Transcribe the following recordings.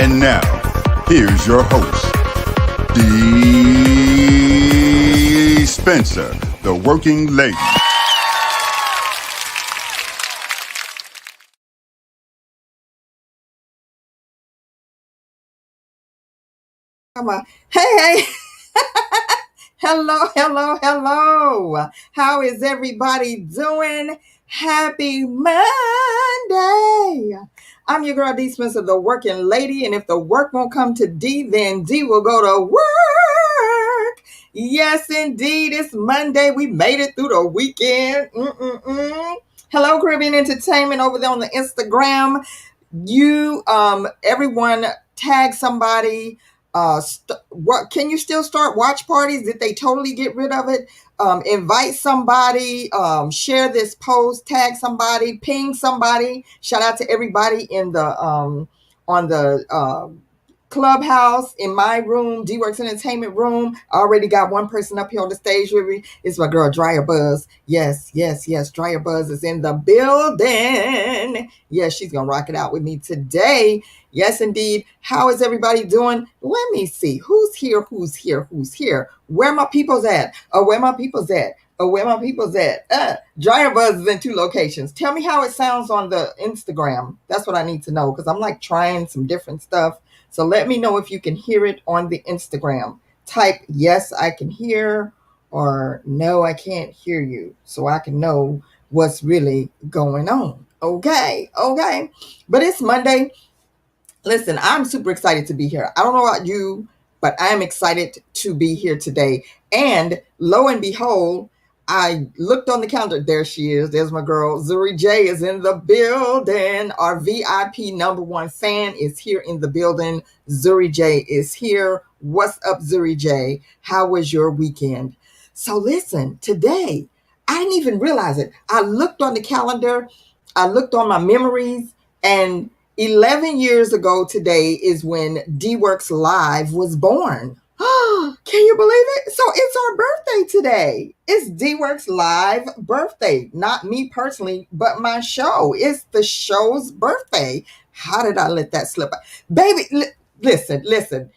And now, here's your host, Dee Spencer, the working lady. Hey, hello. How is everybody doing? Happy Monday. I'm your girl, Dee Spencer, the working lady. And if the work won't come to D, then D will go to work. Yes, indeed. It's Monday. We made it through the weekend. Hello, Caribbean Entertainment over there on the Instagram. Everyone tag somebody. What can you still start watch parties? Did they totally get rid of it? Invite somebody, share this post, tag somebody, ping somebody. Shout out to everybody in the on the Clubhouse, in my room, DeeWorks Entertainment room. I already got one person up here on the stage with me. It's my girl Dryer Buzz. Yes. Dryer Buzz is in the building. Yes, she's gonna rock it out with me today. Yes, indeed. How is everybody doing? Let me see. Who's here? Where my people's at? Where my people's at? Dryer Buzz is in 2 locations. Tell me how it sounds on the Instagram. That's what I need to know, because I'm like trying some different stuff. So let me know if you can hear it on the Instagram. Type yes, I can hear, or no, I can't hear you, so I can know what's really going on. Okay. But it's Monday. Listen, I'm super excited to be here. I don't know about you, but I am excited to be here today. And lo and behold, I looked on the calendar. There she is. There's my girl. Zuri J is in the building. Our VIP #1 fan is here in the building. Zuri J is here. What's up, Zuri J? How was your weekend? So listen, today, I didn't even realize it. I looked on the calendar. I looked on my memories, and 11 years ago today is when DeeWorks Live was born. Can you believe it? So it's our birthday today. It's DeeWorks Live birthday. Not me personally, but my show. It's the show's birthday. How did I let that slip? Baby, listen.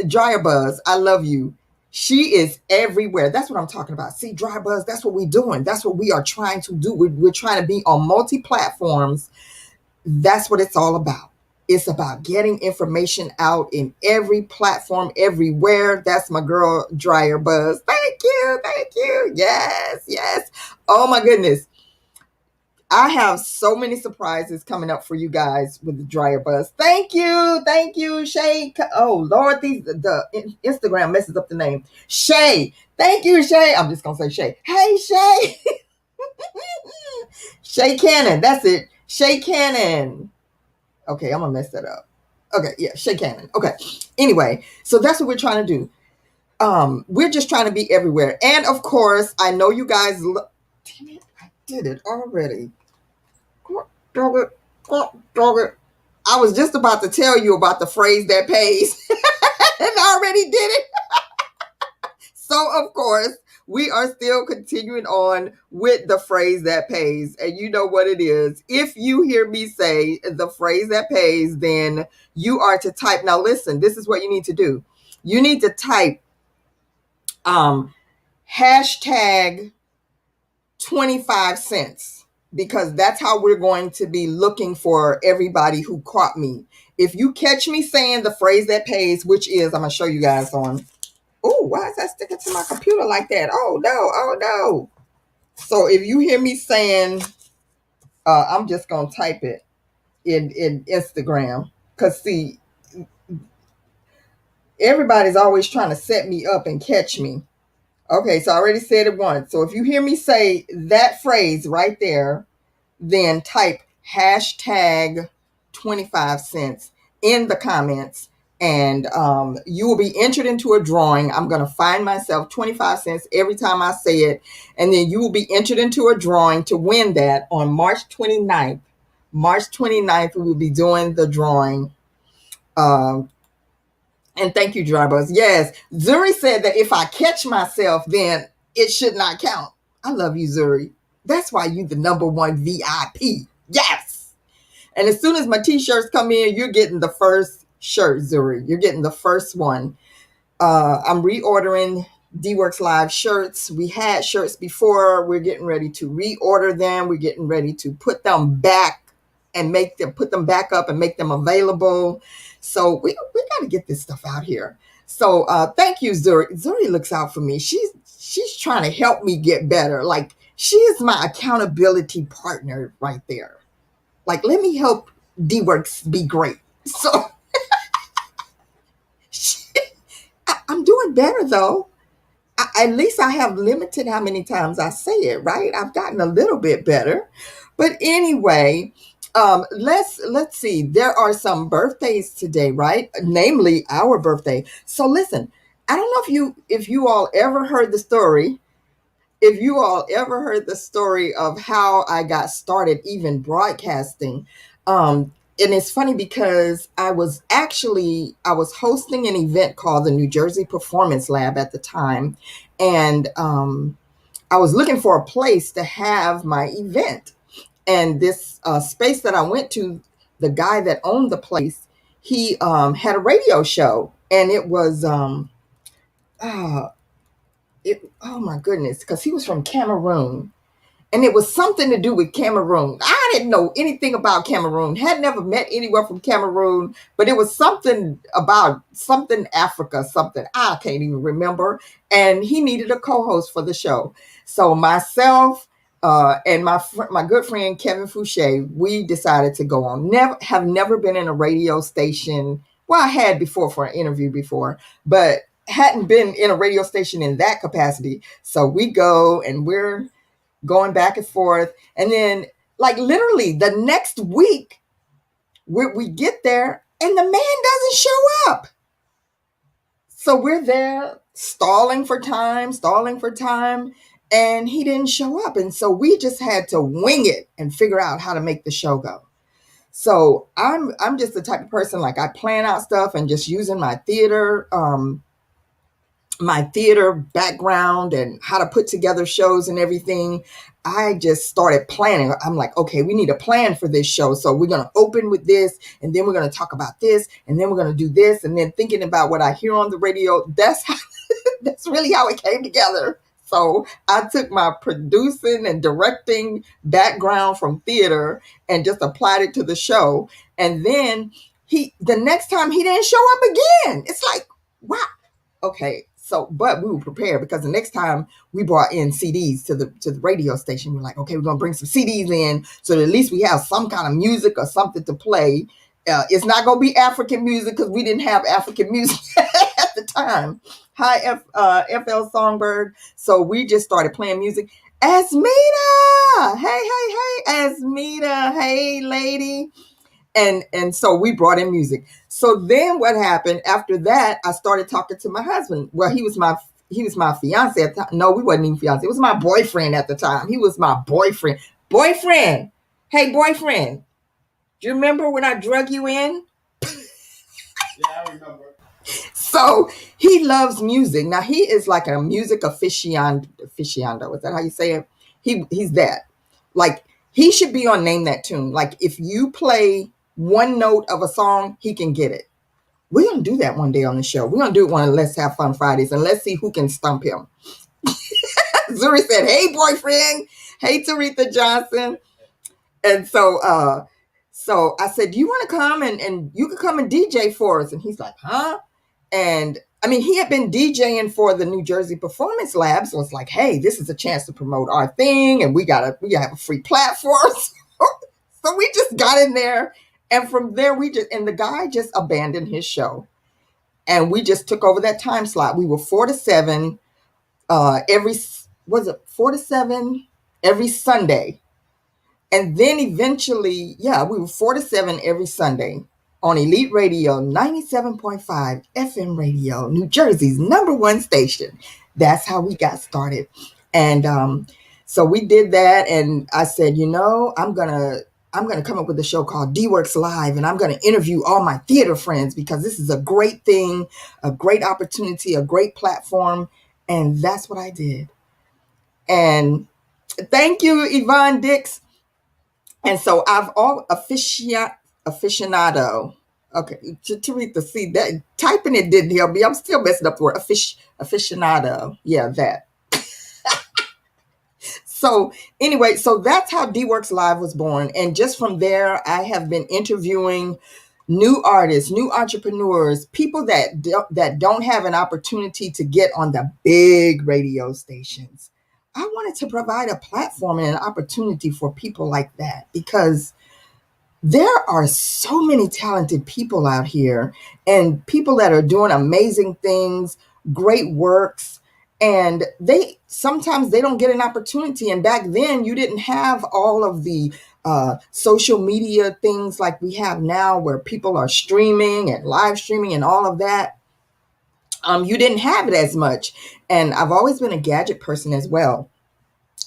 Dryer Buzz, I love you. She is everywhere. That's what I'm talking about. See, Dryer Buzz, that's what we're doing. That's what we are trying to do. We're trying to be on multi-platforms. That's what it's all about. It's about getting information out in every platform, everywhere. That's my girl, Dryer Buzz. Thank you. Yes. Oh my goodness. I have so many surprises coming up for you guys with the Dryer Buzz. Thank you, Shay. Oh Lord, the Instagram messes up the name. Shay. Thank you, Shay. I'm just gonna say Shay. Hey, Shay. Shay Cannon. That's it. Shay Cannon. Okay, I'm gonna mess that up. Okay, yeah, Shay Cannon. Okay. Anyway, so that's what we're trying to do. We're just trying to be everywhere. And of course, I know you guys damn it, I did it already. Dog it. I was just about to tell you about the phrase that pays. And I already did it. So of course, we are still continuing on with the phrase that pays. And you know what it is. If you hear me say the phrase that pays, then you are to type. Now listen, this is what you need to do. You need to type hashtag 25 cents, because that's how we're going to be looking for everybody who caught me. If you catch me saying the phrase that pays, which is, I'm going to show you guys on. Oh, why is that sticking to my computer like that? Oh no. So if you hear me saying, I'm just going to type it in Instagram. Because see, everybody's always trying to set me up and catch me. Okay, so I already said it once. So if you hear me say that phrase right there, then type hashtag 25 cents in the comments, and you will be entered into a drawing. I'm going to find myself 25 cents every time I say it, and then you will be entered into a drawing to win that on March 29th. March 29th, we will be doing the drawing. And thank you, Drybuzz. Yes, Zuri said that if I catch myself, then it should not count. I love you, Zuri. That's why you the #1 VIP. Yes. And as soon as my t-shirts come in, you're getting the first shirt, Zuri. You're getting the first one. I'm reordering DeeWorks Live shirts. We had shirts before. We're getting ready to reorder them. We're getting ready to put them back and put them back up and make them available. So we got to get this stuff out here. So thank you, Zuri. Zuri looks out for me. She's trying to help me get better. Like, she is my accountability partner right there. Like, let me help DeeWorks be great. So I'm doing better though. At least I have limited how many times I say it, right? I've gotten a little bit better. But anyway, let's see. There are some birthdays today, right? Namely our birthday. So listen, I don't know if you all ever heard the story. If you all ever heard the story of how I got started even broadcasting. And it's funny because I was hosting an event called the New Jersey Performance Lab at the time. And I was looking for a place to have my event. And this space that I went to, the guy that owned the place, he had a radio show. And it was, oh my goodness, because he was from Cameroon. And it was something to do with Cameroon. I didn't know anything about Cameroon. Had never met anyone from Cameroon, but it was something about something Africa, something I can't even remember. And he needed a co-host for the show. So myself and my good friend Kevin Fouché, we decided to go on. Never been in a radio station. Well, I had before for an interview before, but hadn't been in a radio station in that capacity. So we go and we're going back and forth. And then, like, literally the next week, we get there and the man doesn't show up. So we're there stalling for time. And he didn't show up. And so we just had to wing it and figure out how to make the show go. So I'm just the type of person, like, I plan out stuff and just using my theater background and how to put together shows and everything. I just started planning. I'm like, okay, we need a plan for this show. So we're going to open with this, and then we're going to talk about this, and then we're going to do this. And then thinking about what I hear on the radio, that's really how it came together. So I took my producing and directing background from theater and just applied it to the show. And then the next time he didn't show up again. It's like, wow. Okay. So, but we were prepared because the next time we brought in CDs to the radio station, we're like, okay, we're going to bring some CDs in so that at least we have some kind of music or something to play. It's not going to be African music because we didn't have African music at the time. Hi, FL Songbird. So we just started playing music. Asmita! Hey, Asmita. Hey, lady. And so we brought in music. So then what happened after that, I started talking to my husband. Well, he was my fiance at the time. No, we wasn't even fiance. It was my boyfriend at the time. He was my boyfriend. Boyfriend. Hey, boyfriend. Do you remember when I drug you in? Yeah, I remember. So he loves music. Now he is like a music aficionado. Is that how you say it? He's that. Like, he should be on Name That Tune. Like, if you play one note of a song, he can get it. We're going to do that one day on the show. We're going to do it one of Let's Have Fun Fridays, and let's see who can stump him. Zuri said, hey, boyfriend. Hey, Taretha Johnson. And so I said, do you want to come and you can come and DJ for us? And he's like, huh? And I mean, he had been DJing for the New Jersey Performance Lab. So it's like, hey, this is a chance to promote our thing. And we gotta have a free platform. So we just got in there. And from there, the guy just abandoned his show. And we just took over that time slot. We were 4 to 7 4 to 7 every Sunday. And then eventually, we were 4 to 7 every Sunday on Elite Radio, 97.5 FM radio, New Jersey's #1 station. That's how we got started. And so we did that. And I said, I'm gonna come up with a show called DeeWorks Live, and I'm gonna interview all my theater friends because this is a great thing, a great opportunity, a great platform. And that's what I did. And thank you, Yvonne Dix. And so I've aficionado. Okay, Teresa, see that typing it didn't help me. I'm still messing up the word aficionado. Yeah, that. So anyway, so that's how DeeWorks Live was born. And just from there, I have been interviewing new artists, new entrepreneurs, people that don't have an opportunity to get on the big radio stations. I wanted to provide a platform and an opportunity for people like that because there are so many talented people out here and people that are doing amazing things, great works, and they sometimes they don't get an opportunity. And back then you didn't have all of the social media things like we have now where people are streaming and live streaming and all of that. You didn't have it as much. And I've always been a gadget person as well.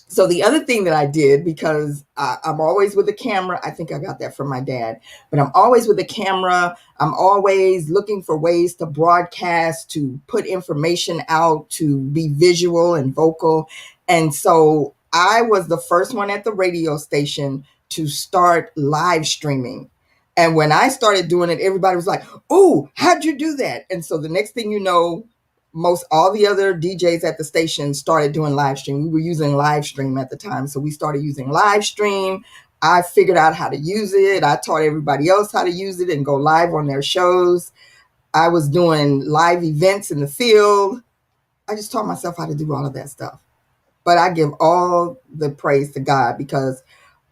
So the other thing that I did, because I'm always with a camera, I think I got that from my dad, but I'm always with a camera. I'm always looking for ways to broadcast, to put information out, to be visual and vocal. And so I was the first one at the radio station to start live streaming. And when I started doing it, everybody was like, "Oh, how'd you do that?" And so the next thing you know, most all the other DJs at the station started doing live stream. We were using live stream at the time. So we started using live stream. I figured out how to use it. I taught everybody else how to use it and go live on their shows. I was doing live events in the field. I just taught myself how to do all of that stuff. But I give all the praise to God because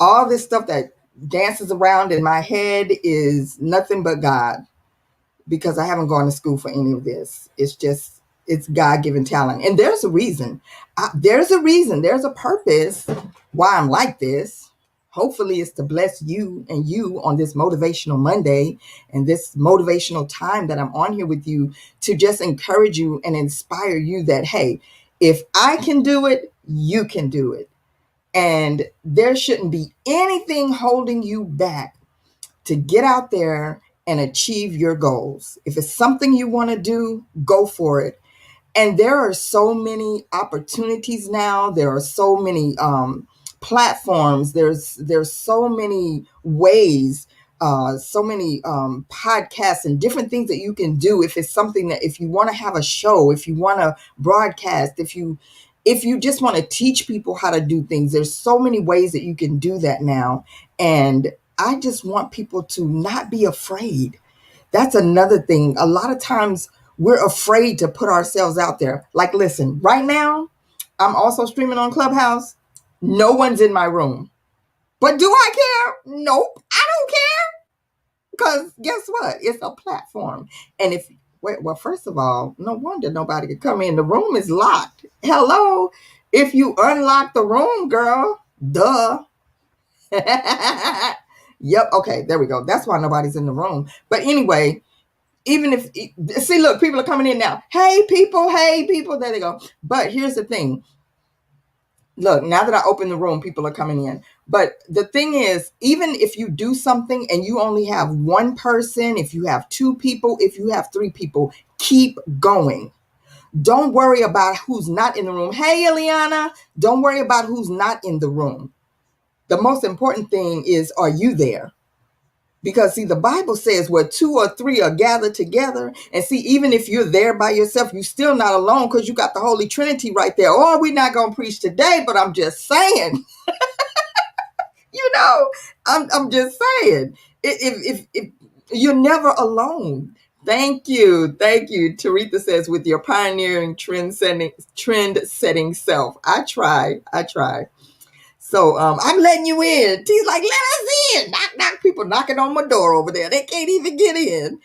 all this stuff that dances around in my head is nothing but God, because I haven't gone to school for any of this. It's God-given talent. And there's a reason. There's a purpose why I'm like this. Hopefully it's to bless you and you on this motivational Monday and this motivational time that I'm on here with you, to just encourage you and inspire you that, hey, if I can do it, you can do it. And there shouldn't be anything holding you back to get out there and achieve your goals. If it's something you want to do, go for it. And there are so many opportunities now. There are so many platforms. There's so many ways, so many podcasts and different things that you can do. If it's something that, if you want to have a show, if you want to broadcast, if you just want to teach people how to do things, there's so many ways that you can do that now. And I just want people to not be afraid. That's another thing. A lot of times we're afraid to put ourselves out there. Like, listen, right now, I'm also streaming on Clubhouse. No one's in my room. But do I care? Nope. I don't care. Because guess what? It's a platform. And well, first of all, no wonder nobody could come in. The room is locked. Hello? If you unlock the room, girl, duh. Yep. Okay. There we go. That's why nobody's in the room. But anyway, even if, see, look, people are coming in now. Hey, people. There they go. But here's the thing. Look, now that I open the room, people are coming in. But the thing is, even if you do something and you only have one person, if you have two people, if you have three people, keep going. Don't worry about who's not in the room. Hey, Eliana, don't worry about who's not in the room. The most important thing is, are you there? Because see, the Bible says where two or three are gathered together. And see, even if you're there by yourself, you're still not alone, because you got the Holy Trinity right there. Oh, we're not going to preach today, but I'm just saying, I'm just saying, if you're never alone. Thank you. Teresa says, with your pioneering trend setting self. I try. So I'm letting you in. He's like, let us in. Knock. People knocking on my door over there. They can't even get in.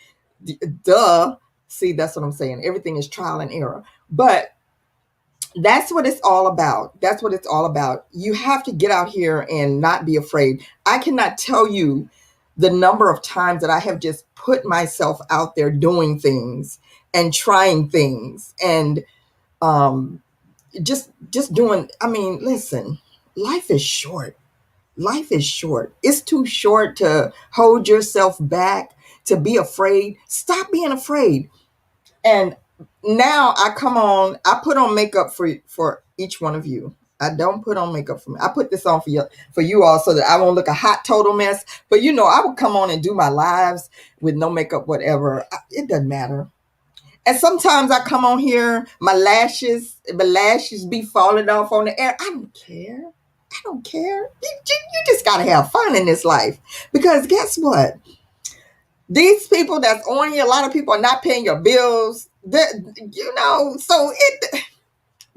Duh. See, that's what I'm saying. Everything is trial and error. But that's what it's all about. You have to get out here and not be afraid. I cannot tell you the number of times that I have just put myself out there doing things and trying things and just doing. I mean, listen. Life is short. It's too short to hold yourself back, to be afraid. Stop being afraid. And now I put on makeup for each one of you. I don't put on makeup for me. I put this on for you all so that I won't look a hot total mess. But you know, I would come on and do my lives with no makeup, whatever. It doesn't matter. And sometimes I come on here, my lashes be falling off on the air. I don't care. I don't care. You just gotta have fun in this life. Because guess what? These people that's on here, a lot of people are not paying your bills. So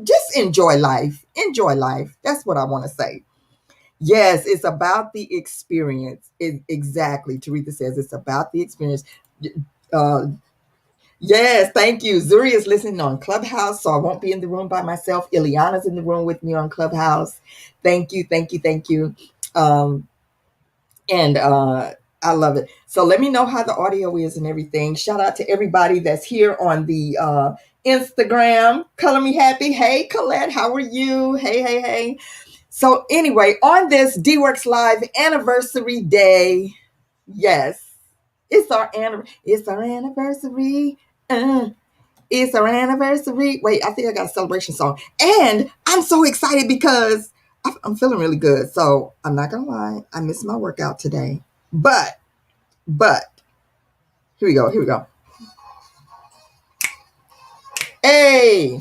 just enjoy life. Enjoy life. That's what I want to say. Yes, it's about the experience. Exactly. Teresa says it's about the experience. Uh, yes, thank you. Zuri is listening on Clubhouse, so I won't be in the room by myself. Ileana's in the room with me on Clubhouse. Thank you, thank you, thank you. And I love it. So let me know how the audio is and everything. Shout out to everybody that's here on the Instagram. Color Me Happy. Hey, Colette, how are you? Hey. So anyway, on this DeeWorks Live anniversary day, yes, it's our anniversary. It's our anniversary. Wait, I think I got a celebration song. And I'm so excited because I'm feeling really good. So I'm not going to lie. I missed my workout today. But, here we go. Hey,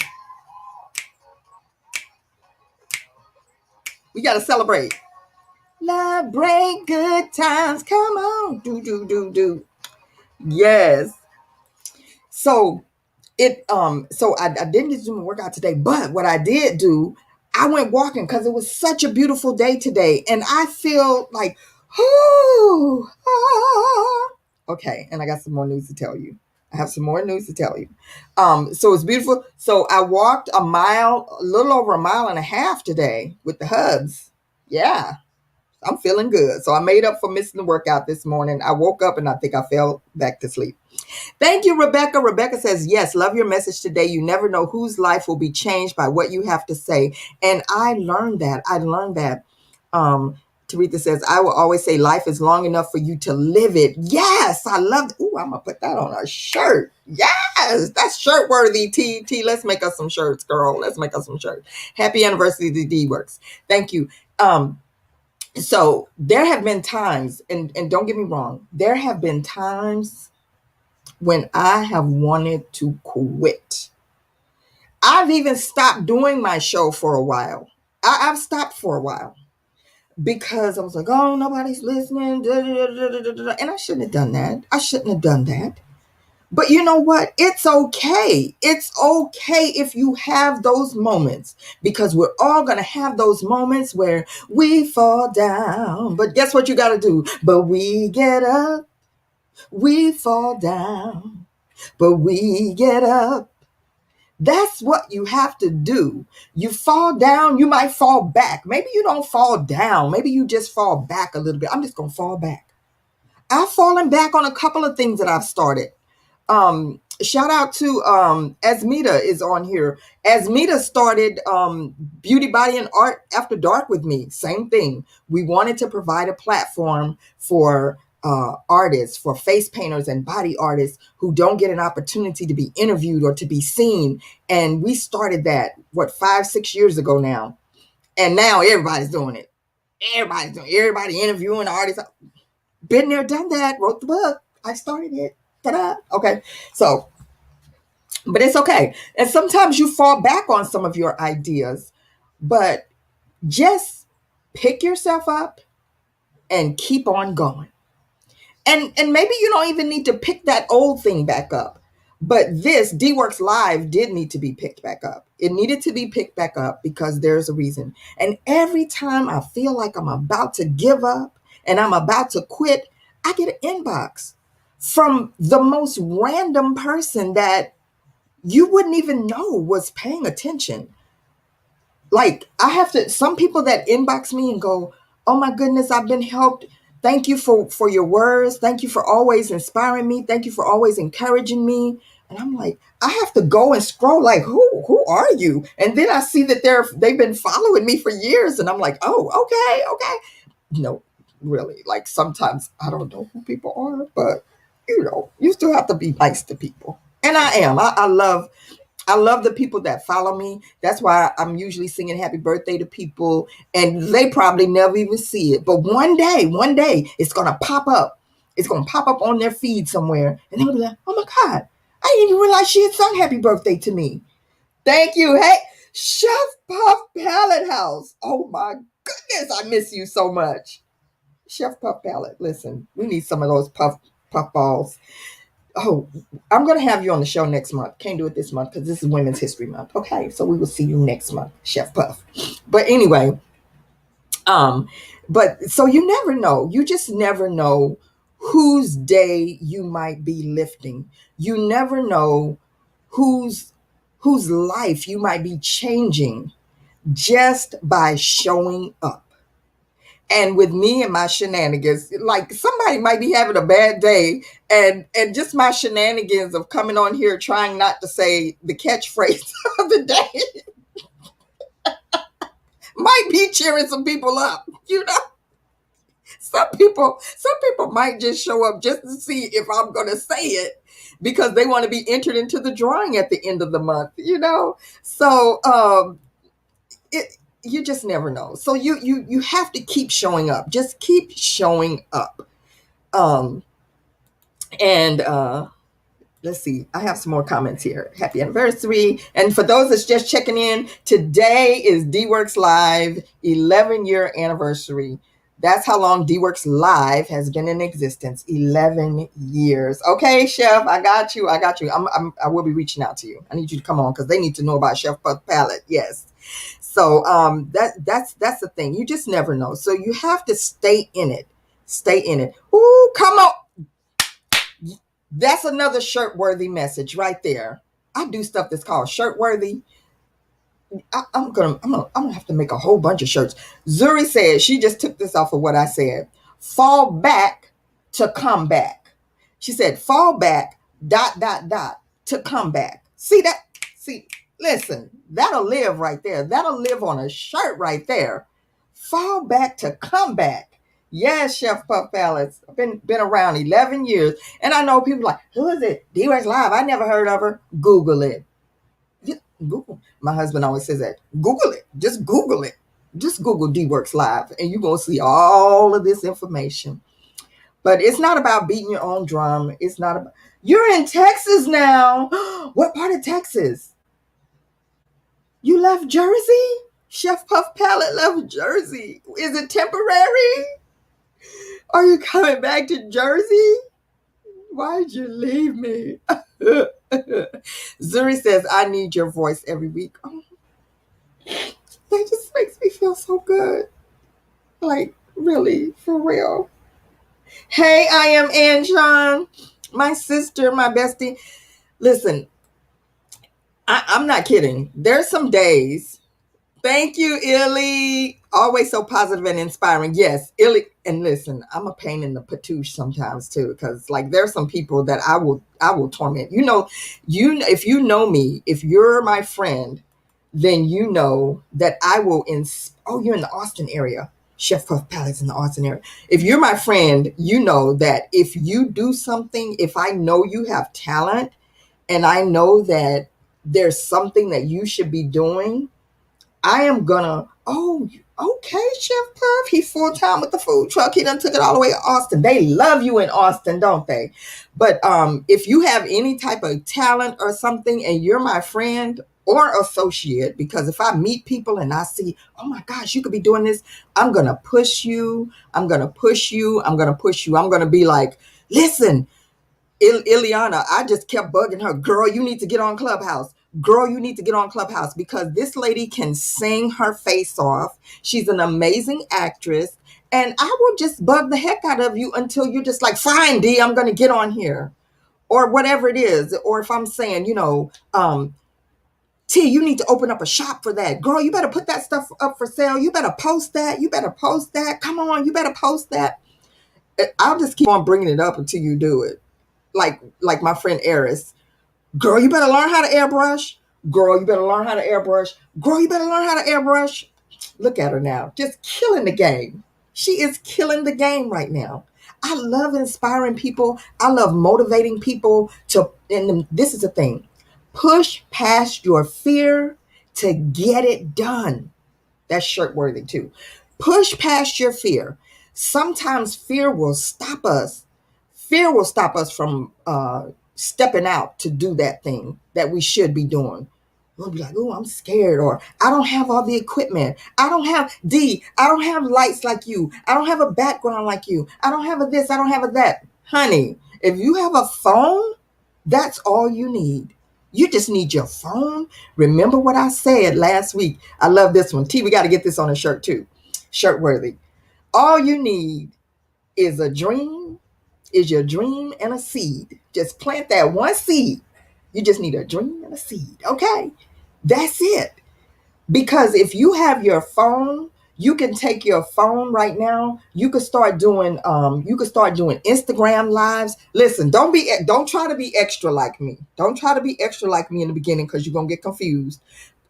we got to celebrate. Celebrate good times. Come on. Do. Yes. So I didn't get to do my workout today, but what I did do, I went walking because it was such a beautiful day today, and I feel like, okay. And I got some more news to tell you. I have some more news to tell you. So it's beautiful. So I walked a little over a mile and a half today with the hubs. Yeah, I'm feeling good. So I made up for missing the workout this morning. I woke up and I think I fell back to sleep. Thank you, Rebecca. Rebecca says, yes, love your message today. You never know whose life will be changed by what you have to say. And I learned that. Teresa says, I will always say life is long enough for you to live it. Yes, I love it. Ooh, I'm going to put that on a shirt. Yes, that's shirt worthy, T. Let's make us some shirts, girl. Let's make us some shirts. Happy anniversary to DeeWorks. Thank you. So there have been times, and don't get me wrong, there have been times when I have wanted to quit. I've even stopped doing my show for a while. I've stopped for a while because I was like, oh, nobody's listening. And I shouldn't have done that. But you know what? It's okay. It's okay if you have those moments, because we're all going to have those moments where we fall down. But guess what you got to do? But we get up, we fall down, but we get up. That's what you have to do. You fall down, you might fall back. Maybe you don't fall down. Maybe you just fall back a little bit. I'm just going to fall back. I've fallen back on a couple of things that I've started. Shout out to Asmita is on here. Asmita started Beauty, Body, and Art After Dark with me. Same thing. We wanted to provide a platform for artists, for face painters and body artists who don't get an opportunity to be interviewed or to be seen. And we started that, 5-6 years ago now. And now everybody's doing it. Everybody interviewing artists. Been there, done that, wrote the book. I started it. Ta-da. Okay. So, but it's okay. And sometimes you fall back on some of your ideas, but just pick yourself up and keep on going. And maybe you don't even need to pick that old thing back up. But this DeeWorks Live did need to be picked back up. It needed to be picked back up because there's a reason. And every time I feel like I'm about to give up and I'm about to quit, I get an inbox from the most random person that you wouldn't even know was paying attention. Like, some people that inbox me and go, oh my goodness, I've been helped. Thank you for your words. Thank you for always inspiring me. Thank you for always encouraging me. And I'm like, I have to go and scroll like, who are you? And then I see that they've been following me for years. And I'm like, oh, okay. No, really. Like, sometimes I don't know who people are, but you still have to be nice to people. And I am. I love I love the people that follow me. That's why I'm usually singing happy birthday to people, and they probably never even see it. But one day, it's gonna pop up. It's gonna pop up on their feed somewhere, and they'll be like, "Oh my God, I didn't even realize she had sung happy birthday to me." Thank you. Hey, Chef Puff Palette House. Oh my goodness, I miss you so much. Chef Puff Palette, listen, we need some of those puff balls. Oh, I'm going to have you on the show next month. Can't do it this month because this is Women's History Month. Okay, so we will see you next month, Chef Puff. But anyway, but so you never know. You just never know whose day you might be lifting. You never know whose life you might be changing just by showing up. And with me and my shenanigans, like somebody might be having a bad day, and just my shenanigans of coming on here trying not to say the catchphrase of the day might be cheering some people up. You know, some people might just show up just to see if I'm going to say it because they want to be entered into the drawing at the end of the month. You know, so it. You just never know. So you have to keep showing up. Just keep showing up. Um, and let's see, I have some more comments here. Happy anniversary. And for those that's just checking in, today is DeeWorks Live 11-year anniversary. That's how long DeeWorks Live has been in existence. 11 years. Okay, Chef, I got you. I will be reaching out to you. I need you to come on because they need to know about Chef Puff Palette. Yes. So that's the thing. You just never know. So you have to stay in it. Stay in it. Ooh, come on. That's another shirt-worthy message right there. I do stuff that's called shirt-worthy. I'm gonna have to make a whole bunch of shirts. Zuri said she just took this off of what I said. Fall back to come back. She said fall back ... to come back. See that? See, listen, that'll live right there. That'll live on a shirt right there. Fall back to come back. Yes, Chef Puff Palace. I've been around 11 years. And I know people like, who is it? DeeWorks Live. I never heard of her. Google it. Google. My husband always says that. Google it. Just Google it. Just Google DeeWorks Live. And you're going to see all of this information. But it's not about beating your own drum. It's not about... You're in Texas now. What part of Texas? You left Jersey? Chef Puff Palette left Jersey. Is it temporary? Are you coming back to Jersey? Why'd you leave me? Zuri says, I need your voice every week. Oh, that just makes me feel so good. Like, really, for real. Hey, I am Anshan, my sister, my bestie. Listen, I'm not kidding. There's some days. Thank you, Illy. Always so positive and inspiring. Yes, Illy. And listen, I'm a pain in the patouche sometimes too, because like there's some people that I will torment. If you know me, if you're my friend, then you know that I will. Oh, you're in the Austin area. Chef Puff Palace in the Austin area. If you're my friend, you know that if you do something, if I know you have talent, and I know that there's something that you should be doing, I am gonna, oh, okay, Chef Puff. He's full-time with the food truck. He done took it all the way to Austin. They love you in Austin, don't they? But if you have any type of talent or something and you're my friend or associate, because if I meet people and I see, oh my gosh, you could be doing this, I'm gonna push you. I'm gonna push you. I'm gonna push you. I'm gonna be like, listen, Ileana, I just kept bugging her. Girl, you need to get on Clubhouse. Girl, you need to get on Clubhouse because this lady can sing her face off. She's an amazing actress. And I will just bug the heck out of you until you're just like, fine, D, I'm going to get on here. Or whatever it is. Or if I'm saying, T, you need to open up a shop for that. Girl, you better put that stuff up for sale. You better post that. You better post that. Come on, you better post that. I'll just keep on bringing it up until you do it. Like my friend Eris. Girl, you better learn how to airbrush. Girl, you better learn how to airbrush. Girl, you better learn how to airbrush. Look at her now, just killing the game. She is killing the game right now. I love inspiring people. I love motivating people and this is the thing. Push past your fear to get it done. That's shirt worthy too. Push past your fear. Sometimes fear will stop us. Fear will stop us from stepping out to do that thing that we should be doing. We'll be like, oh, I'm scared, or I don't have all the equipment. I don't have lights like you. I don't have a background like you. I don't have a this, I don't have a that. Honey, if you have a phone, that's all you need. You just need your phone. Remember what I said last week. I love this one. T, we got to get this on a shirt too. Shirt worthy. All you need is a dream, is your dream and a seed. Just plant that one seed. You just need a dream and a seed. Okay. That's it. Because if you have your phone, you can take your phone right now. You could start doing Instagram lives. Listen, don't try to be extra like me. Don't try to be extra like me in the beginning, because you're gonna get confused.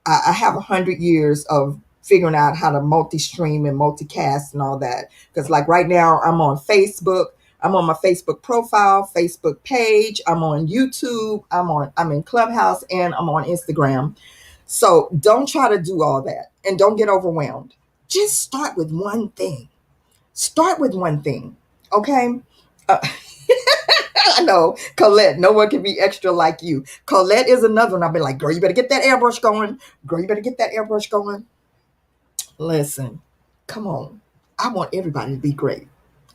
I have 100 years of figuring out how to multi-stream and multicast and all that. Because like right now, I'm on Facebook. I'm on my Facebook profile, Facebook page. I'm on YouTube. I'm in Clubhouse, and I'm on Instagram. So don't try to do all that, and don't get overwhelmed. Just start with one thing. Start with one thing. Okay. Uh, I know, Colette, no one can be extra like you. Colette is another one. I'll be like, girl, you better get that airbrush going. Girl, you better get that airbrush going. Listen, come on. I want everybody to be great.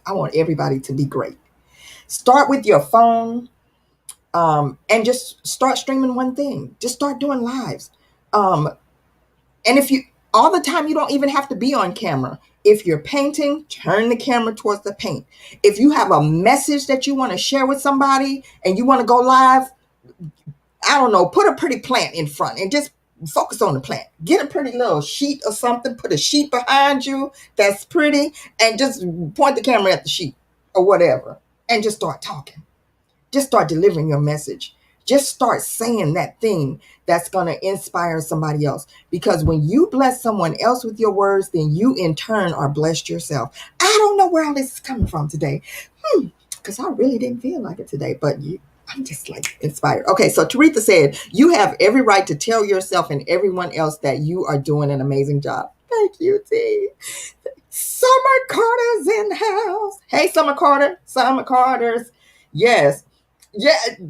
I want everybody to be great. Start with your phone, and just start streaming one thing. Just start doing lives. And if you, all the time, you don't even have to be on camera. If you're painting, turn the camera towards the paint. If you have a message that you want to share with somebody and you want to go live, I don't know, put a pretty plant in front and just focus on the plant. Get a pretty little sheet or something, put a sheet behind you that's pretty, and just point the camera at the sheet or whatever, and just start talking. Just start delivering your message. Just start saying that thing that's going to inspire somebody else. Because when you bless someone else with your words, then you in turn are blessed yourself. I don't know where all this is coming from today. Because I really didn't feel like it today, but I'm just like inspired. Okay, so Taretha said, you have every right to tell yourself and everyone else that you are doing an amazing job. Thank you, T. Summer Carter's in the house. Hey, Summer Carter. Summer Carter's. Yes.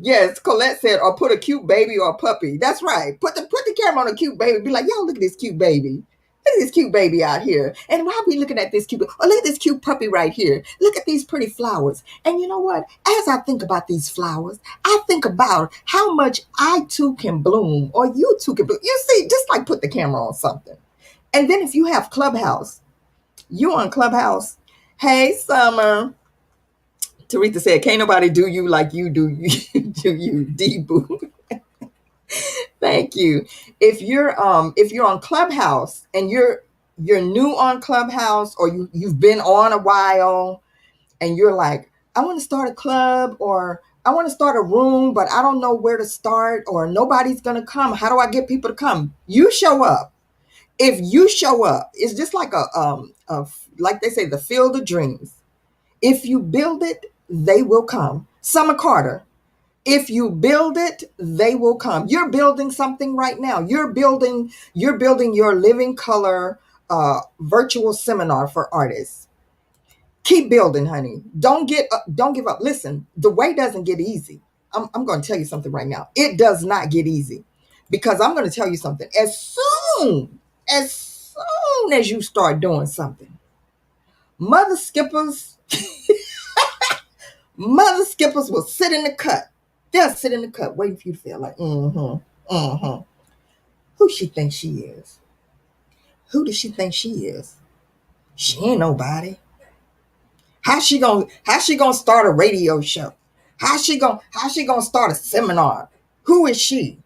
Yes, Colette said, or put a cute baby or a puppy. That's right. Put the camera on a cute baby. Be like, yo, look at this cute baby. Look at this cute baby out here. And while we looking at this cute, oh, look at this cute puppy right here. Look at these pretty flowers. And you know what? As I think about these flowers, I think about how much I too can bloom, or you too can bloom. You see, just like put the camera on something. And then if you have Clubhouse, you on Clubhouse. Hey, Summer. Taretha said, can't nobody do you like you do you, D-Boo. Thank you. If you're on Clubhouse and you're new on Clubhouse, or you've been on a while, and you're like, I want to start a club, or I want to start a room, but I don't know where to start, or nobody's going to come. How do I get people to come? You show up. If you show up, it's just like like they say, the field of dreams. If you build it, they will come. Summer Carter, if you build it, they will come. You're building something right now. You're building your living color virtual seminar for artists. Keep building, honey. Don't give up. Listen, the way doesn't get easy. I'm going to tell you something right now. It does not get easy, because I'm going to tell you something. As soon as you start doing something, mother skippers will sit in the cut. They'll sit in the cut waiting for you to feel like, who she thinks she is? Who does she think she is? She ain't nobody. How's she gonna start a radio show? How's she gonna start a seminar? Who is she?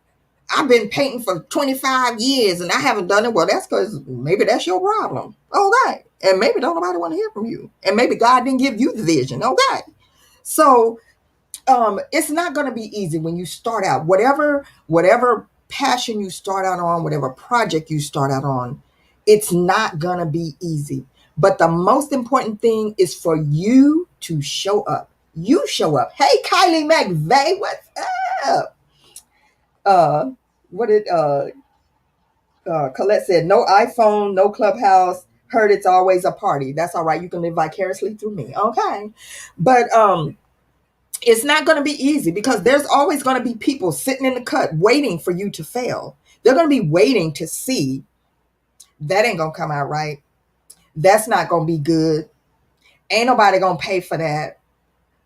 I've been painting for 25 years and I haven't done it. Well, that's because maybe that's your problem. Okay. And maybe don't nobody want to hear from you. And maybe God didn't give you the vision. Okay. So it's not going to be easy when you start out. Whatever passion you start out on, whatever project you start out on, it's not going to be easy. But the most important thing is for you to show up. You show up. Hey, Kylie McVeigh, what's up? Uh, what did Colette said? No iPhone, no Clubhouse. Heard it's always a party. That's all right. You can live vicariously through me. Okay, but it's not going to be easy because there's always going to be people sitting in the cut waiting for you to fail. They're going to be waiting to see that ain't going to come out right. That's not going to be good. Ain't nobody going to pay for that.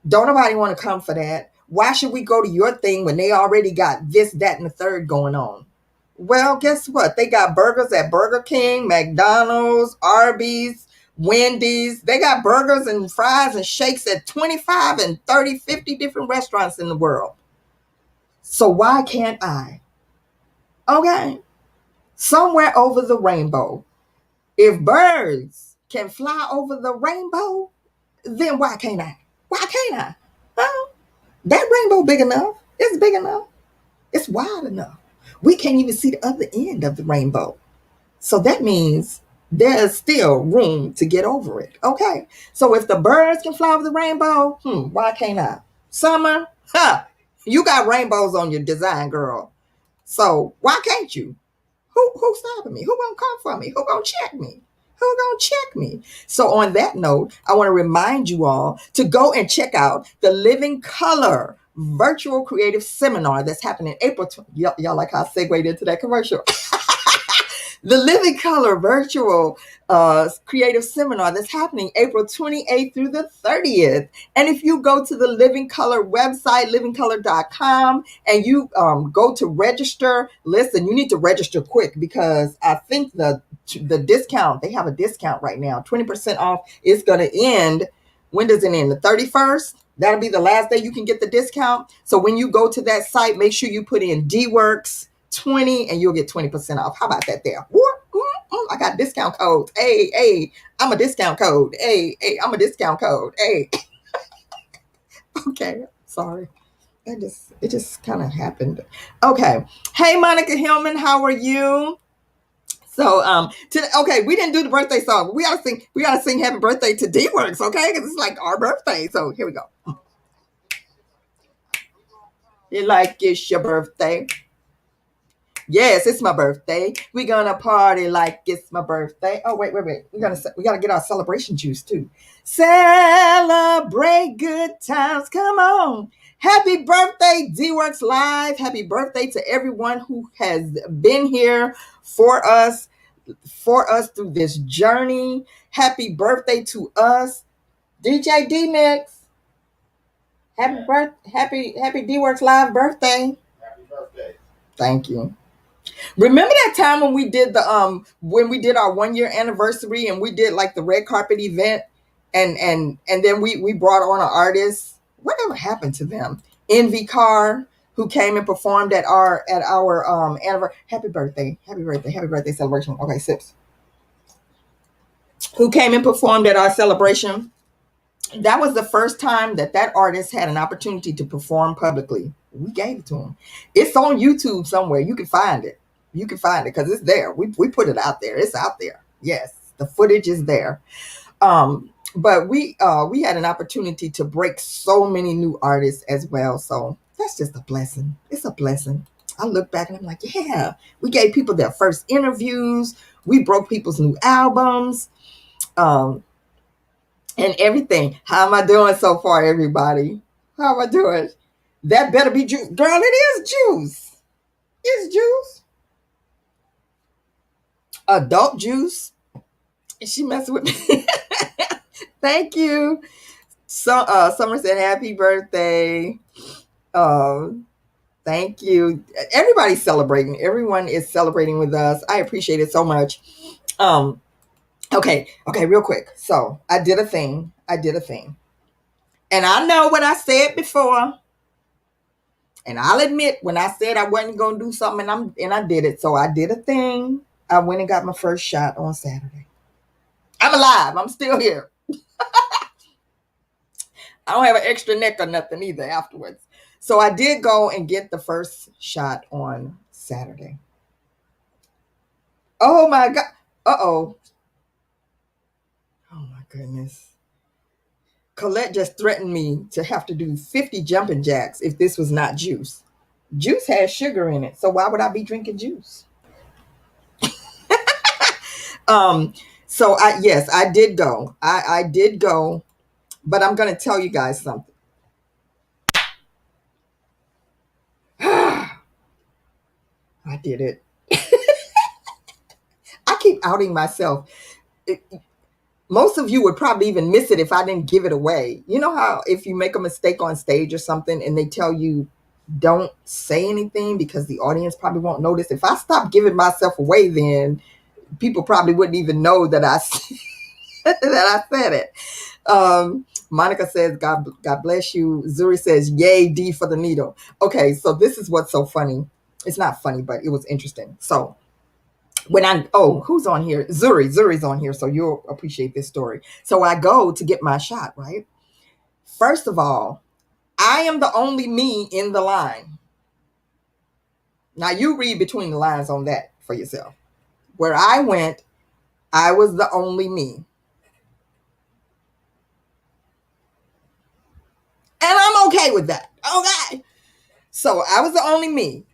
Don't nobody want to come for that. Why should we go to your thing when they already got this, that, and the third going on? Well, guess what? They got burgers at Burger King, McDonald's, Arby's, Wendy's. They got burgers and fries and shakes at 25 and 30, 50 different restaurants in the world. So why can't I? Okay. Somewhere over the rainbow. If birds can fly over the rainbow, then why can't I? Why can't I? Huh? That rainbow big enough. It's big enough. It's wide enough. We can't even see the other end of the rainbow. So that means there's still room to get over it. Okay. So if the birds can fly over the rainbow, why can't I? Summer, you got rainbows on your design, girl. So why can't you? Who's stopping me? Who gonna come for me? Who gonna check me? Who gonna check me? So on that note, I want to remind you all to go and check out the Living Color virtual creative seminar that's happening April. Y'all like how I segued into that commercial? The Living Color virtual creative seminar that's happening April 28th through the 30th. And if you go to the Living Color website, livingcolor.com, and you go to register, listen, you need to register quick because I think the discount, they have a discount right now, 20% off. It's going to end. When does it end? The 31st? That'll be the last day you can get the discount. So when you go to that site, make sure you put in DeeWorks 20 and you'll get 20% off. How about that there? I got discount code. Hey, I'm a discount code. Hey, I'm a discount code. Hey. Okay, sorry. It just kind of happened. Okay. Hey, Monica Hillman, how are you? So okay, we didn't do the birthday song. We gotta sing happy birthday to DeeWorks, okay? Because it's like our birthday. So here we go. You like it's your birthday. Yes, it's my birthday. We're gonna party like it's my birthday. Oh, wait. We gotta get our celebration juice too. Celebrate good times. Come on. Happy birthday, DeeWorks Live. Happy birthday to everyone who has been here for us through this journey. Happy birthday to us. DJ D-Mix. Happy DeeWorks Live birthday. Happy birthday. Thank you. Remember that time when we did our 1 year anniversary and we did like the red carpet event and then we brought on an artist. Whatever happened to them? Envy Car, who came and performed at our anniversary. Happy birthday celebration. Okay, sips. Who came and performed at our celebration. That was the first time that artist had an opportunity to perform publicly. We gave it to him. It's on YouTube somewhere. You can find it. Because it's there. We put it out there. It's out there. Yes, the footage is there. But we had an opportunity to break so many new artists as well. So that's just a blessing. It's a blessing. I look back and I'm like, yeah, we gave people their first interviews. We broke people's new albums. And everything. How am I doing so far, everybody? How am I doing? That better be juice. Girl, it is juice. It's juice. Adult juice. She messing with me. Thank you. So Summer said happy birthday. Thank you. Everybody's celebrating. Everyone is celebrating with us. I appreciate it so much. Okay, real quick. So I did a thing. And I know what I said before. And I'll admit when I said I wasn't going to do something and I did it. So I did a thing. I went and got my first shot on Saturday. I'm alive. I'm still here. I don't have an extra neck or nothing either afterwards. So I did go and get the first shot on Saturday. Oh my God. Uh-oh. Oh my goodness. Colette just threatened me to have to do 50 jumping jacks if this was not juice. Juice has sugar in it, so why would I be drinking juice? So yes, I did go. I did go, but I'm gonna tell you guys something. I did it. I keep outing myself. Most of you would probably even miss it if I didn't give it away. You know how if you make a mistake on stage or something and they tell you don't say anything because the audience probably won't notice. If I stop giving myself away, then people probably wouldn't even know that I that I said it. Monica says, God bless you. Zuri says, yay, D for the needle. Okay, so this is what's so funny. It's not funny, but it was interesting. So who's on here? Zuri's on here, so you'll appreciate this story. So I go to get my shot, right? First of all, I am the only me in the line. Now you read between the lines on that for yourself. Where I went, I was the only me. And I'm okay with that. Okay. So I was the only me.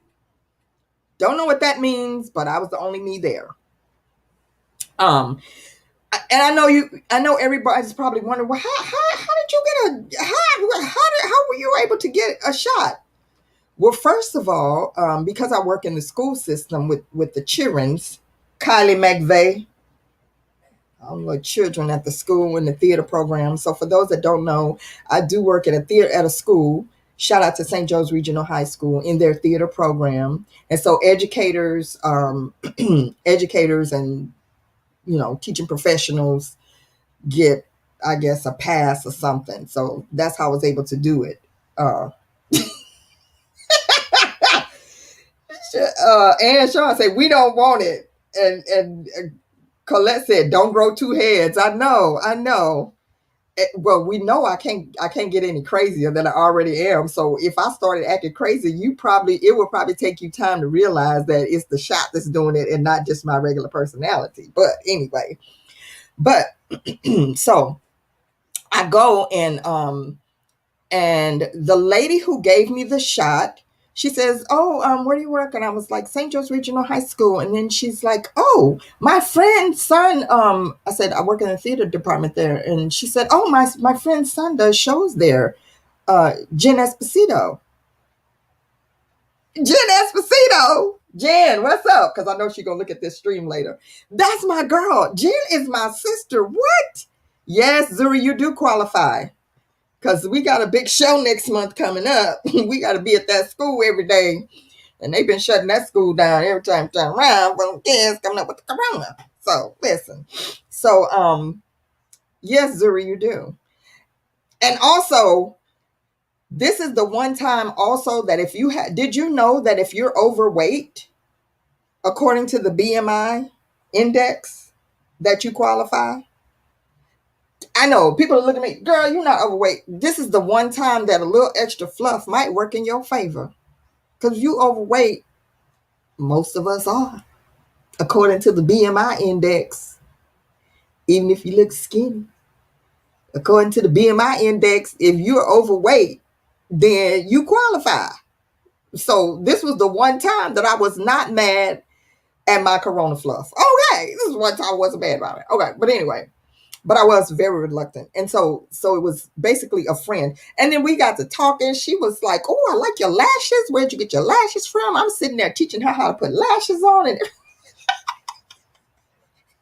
Don't know what that means, but I was the only me there. And I know everybody's probably wondering, well, how did you get how were you able to get a shot? Well, first of all, because I work in the school system with the children's, Kylie McVeigh, I'm the children at the school in the theater program. So for those that don't know, I do work at a school. Shout out to St. Joe's Regional High School in their theater program. And so educators, educators and, teaching professionals get, I guess, a pass or something. So that's how I was able to do it. And Sean said, we don't want it. And Colette said, don't grow two heads. I know. Well, we know I can't get any crazier than I already am. So if I started acting crazy, it will probably take you time to realize that it's the shot that's doing it and not just my regular personality. But anyway, so I go and the lady who gave me the shot, she says, oh, where do you work? And I was like, St. Joe's Regional High School. And then she's like, oh, my friend's son, I said, I work in the theater department there. And she said, oh, my friend's son does shows there. Jen Esposito. Jen, what's up? Because I know she's going to look at this stream later. That's my girl. Jen is my sister. What? Yes, Zuri, you do qualify. Because we got a big show next month coming up. We got to be at that school every day. And they've been shutting that school down every time we turn around from kids coming up with the corona. So, listen. So, yes, Zuri, you do. And also, this is the one time also that if you did you know that if you're overweight, according to the BMI index, that you qualify? I know people are looking at me, girl, you're not overweight. This is the one time that a little extra fluff might work in your favor. Because you overweight, most of us are, according to the BMI index, even if you look skinny. According to the BMI index, if you're overweight, then you qualify. So this was the one time that I was not mad at my corona fluff. Okay, this is one time I wasn't mad about it. Okay, but anyway. But I was very reluctant. And so it was basically a friend. And then we got to talking. She was like, oh, I like your lashes. Where'd you get your lashes from? I'm sitting there teaching her how to put lashes on. And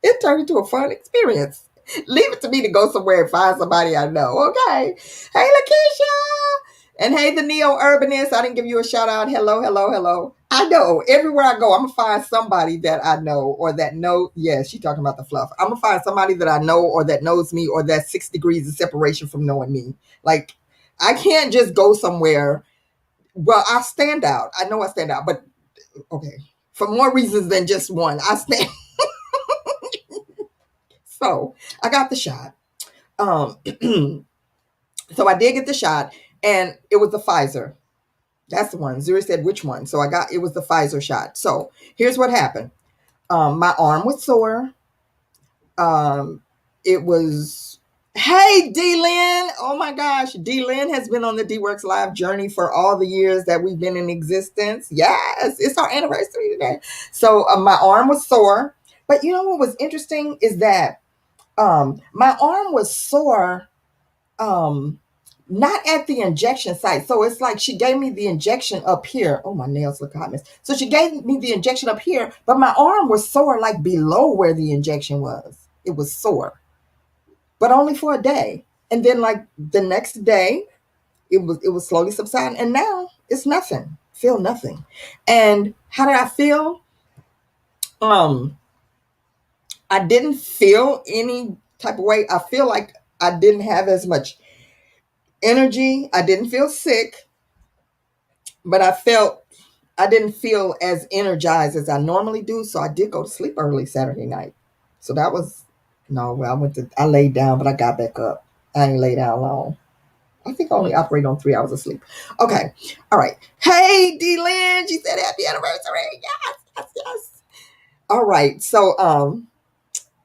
it turned into a fun experience. Leave it to me to go somewhere and find somebody I know. Okay. Hey, Lakeisha. And hey, the neo-urbanist. I didn't give you a shout out. Hello. I know. Everywhere I go, I'm going to find somebody that I know or that know. Yeah, she's talking about the fluff. I'm going to find somebody that I know or that knows me or that's 6 degrees of separation from knowing me. Like, I can't just go somewhere. Well, I stand out. I know I stand out. But, okay, for more reasons than just one. I stand. So, I got the shot. So, I did get the shot. And it was the Pfizer. That's the one. Zuri said, which one? So it was the Pfizer shot. So here's what happened. My arm was sore. It was Hey, D-Lynn. Oh my gosh. D-Lynn has been on the DeeWorks Live journey for all the years that we've been in existence. Yes, it's our anniversary today. So my arm was sore. But you know what was interesting is that my arm was sore um, not at the injection site. So it's like she gave me the injection up here. Oh, my nails look hot, miss. So she gave me the injection up here, but my arm was sore like below where the injection was. It was sore, but only for a day. And then like the next day, it was slowly subsiding, and now it's nothing. Feel nothing. And how did I feel? Um, I didn't feel any type of way. I feel like I didn't have as much energy. I didn't feel sick, but I didn't feel as energized as I normally do. So I did go to sleep early Saturday night. So that was no, well, I laid down, but I got back up. I ain't lay down long. I think I only operate on 3 hours of sleep. Okay. All right. Hey, D Lynn, she said happy anniversary. Yes, yes, yes. All right. So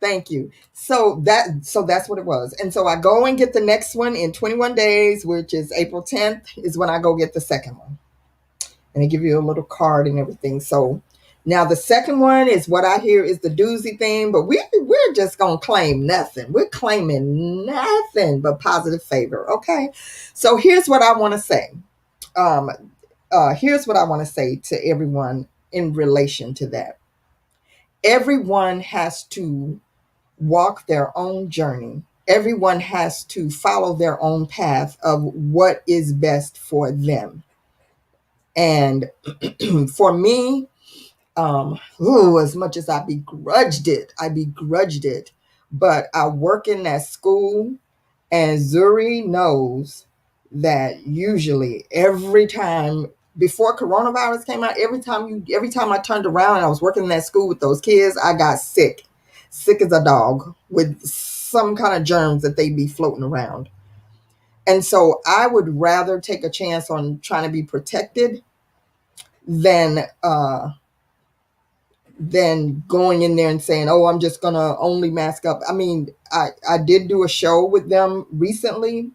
thank you. So that's what it was. And so I go and get the next one in 21 days, which is April 10th, is when I go get the second one. And they give you a little card and everything. So now the second one is what I hear is the doozy thing, but we're just gonna claim nothing. We're claiming nothing but positive favor. Okay. So here's what I want to say. Um, here's what I want to say to everyone in relation to that. Everyone has to walk their own journey. Everyone has to follow their own path of what is best for them. And for me, as much as I begrudged it, but I work in that school, and Zuri knows that usually every time before coronavirus came out, every time I turned around and I was working in that school with those kids, I got sick as a dog with some kind of germs that they be floating around. And so I would rather take a chance on trying to be protected than going in there and saying, "Oh, I'm just gonna only mask up." I mean, I did do a show with them recently,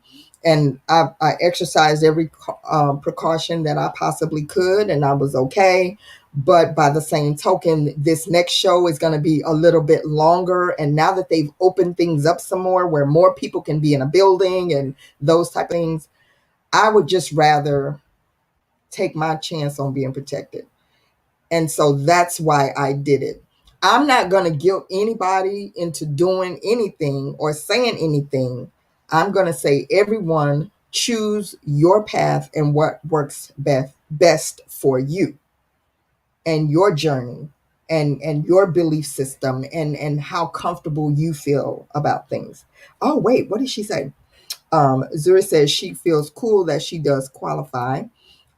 and I exercised every precaution that I possibly could, and I was okay. But by the same token, this next show is going to be a little bit longer. And now that they've opened things up some more, where more people can be in a building and those type of things, I would just rather take my chance on being protected. And so that's why I did it. I'm not going to guilt anybody into doing anything or saying anything. I'm going to say, everyone choose your path and what works best for you and your journey and your belief system and how comfortable you feel about things. Oh, wait, what did she say? Zuri says she feels cool that she does qualify.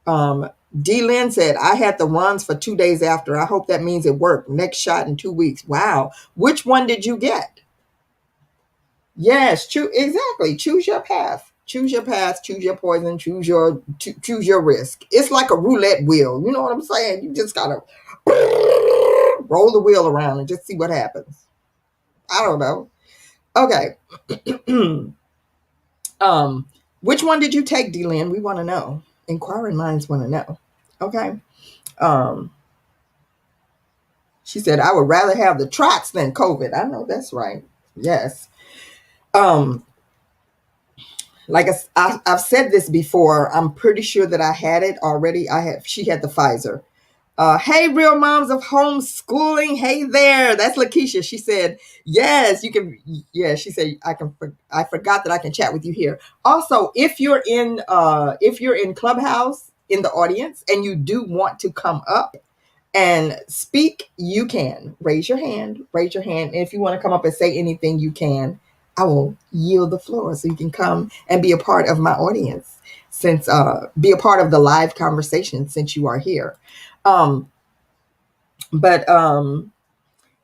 Um, D. Lynn said, I had the runs for 2 days after. I hope that means it worked. Next shot in 2 weeks. Wow. Which one did you get? Yes, exactly. Choose your path. Choose your path. Choose your poison. Choose your risk. It's like a roulette wheel. You know what I'm saying? You just gotta roll the wheel around and just see what happens. I don't know. Okay. Which one did you take, D. Lynn? We want to know. Inquiring minds want to know. Okay. Um, She said, I would rather have the trots than COVID. I know that's right. Yes. Um, like I've said this before, I'm pretty sure that I had it already. She had the Pfizer. Hey, real moms of homeschooling. Hey there. That's Lakeisha. She said, yes, you can. Yeah, she said, I forgot that I can chat with you here. Also, if you're in Clubhouse in the audience and you do want to come up and speak, you can raise your hand. And if you want to come up and say anything, you can. I will yield the floor so you can come and be a part of my audience, since be a part of the live conversation since you are here. But